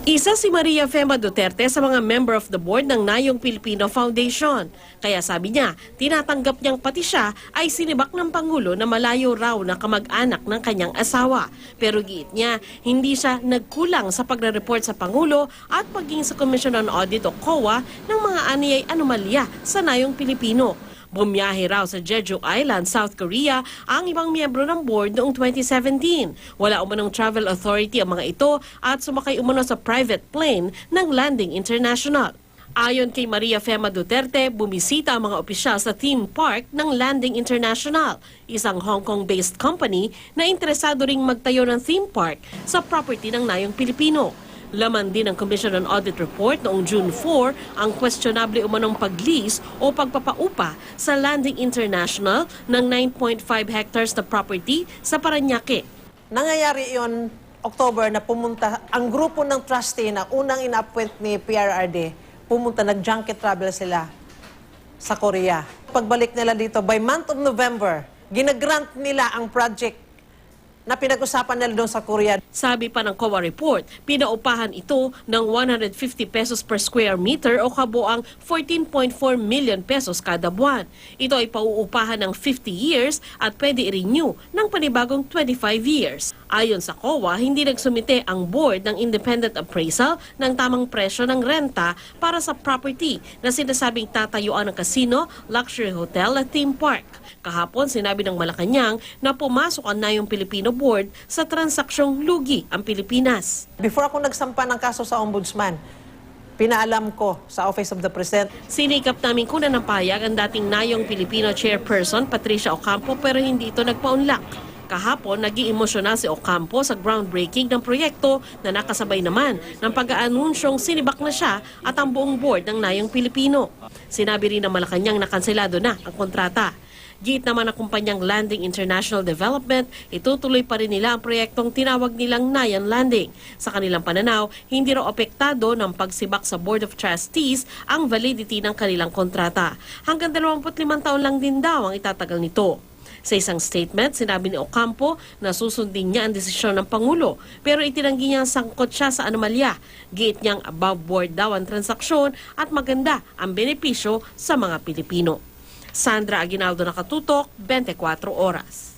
Isa si Maria Fema Duterte sa mga member of the board ng Nayong Pilipino Foundation. Kaya sabi niya, tinatanggap niyang pati siya ay sinibak ng Pangulo na malayo raw na kamag-anak ng kanyang asawa. Pero giit niya, hindi siya nagkulang sa pagre-report sa Pangulo at pagiging sa Commission on Audit o COA ng mga aniyay anomalya sa Nayong Pilipino. Bumiyahe raw sa Jeju Island, South Korea ang ibang miyembro ng board noong 2017. Wala umanong travel authority ang mga ito at sumakay umano sa private plane ng Landing International. Ayon kay Maria Fema Duterte, bumisita ang mga opisyal sa theme park ng Landing International, isang Hong Kong-based company na interesado ring magtayo ng theme park sa property ng Nayong Pilipino. Laman din ang Commission on Audit Report noong June 4 ang questionable umanong pag-lease o pagpapaupa sa Landing International ng 9.5 hectares na property sa Parañaque. Nangyayari yon October na pumunta ang grupo ng trustee na unang ina-appoint ni PRRD, pumunta, nag-junket travel sila sa Korea. Pagbalik nila dito, by month of November, ginagrant nila ang project na pinag-usapan nila doon sa Korea. Sabi pa ng COA report, pinaupahan ito ng 150 pesos per square meter o kabuang 14.4 million pesos kada buwan. Ito ay pauupahan ng 50 years at pwede i-renew ng panibagong 25 years. Ayon sa COA, hindi nagsumite ang board ng independent appraisal ng tamang presyo ng renta para sa property na sinasabing tatayuan ng casino, luxury hotel at theme park. Kahapon, sinabi ng Malacanang na pumasok ang Nayong Pilipino Board sa transaksyong lugi ang Pilipinas. Before ako nagsampa ng kaso sa Ombudsman, pinaalam ko sa Office of the President. Sinikap namin kunan ng payag ang dating Nayong Pilipino Chairperson Patricia Ocampo pero hindi ito nagpaunlak. Kahapon, naging emosyonal si Ocampo sa groundbreaking ng proyekto na nakasabay naman ng pag-aanunsyong sinibak na siya at ang buong board ng Nayong Pilipino. Sinabi rin ng Malacanang na kanselado na ang kontrata. Giit naman ang kumpanyang Landing International Development, itutuloy pa rin nila ang proyektong tinawag nilang Nayan Landing. Sa kanilang pananaw, hindi raw apektado ng pagsibak sa Board of Trustees ang validity ng kanilang kontrata. Hanggang 25 taon lang din daw ang itatagal nito. Sa isang statement, sinabi ni Ocampo na susundin niya ang desisyon ng Pangulo pero itinanggi niya sangkot siya sa anomalya. Giit niyang above board daw ang transaksyon at maganda ang benepisyo sa mga Pilipino. Sandra Aguinaldo, Nakatutok, 24 Oras.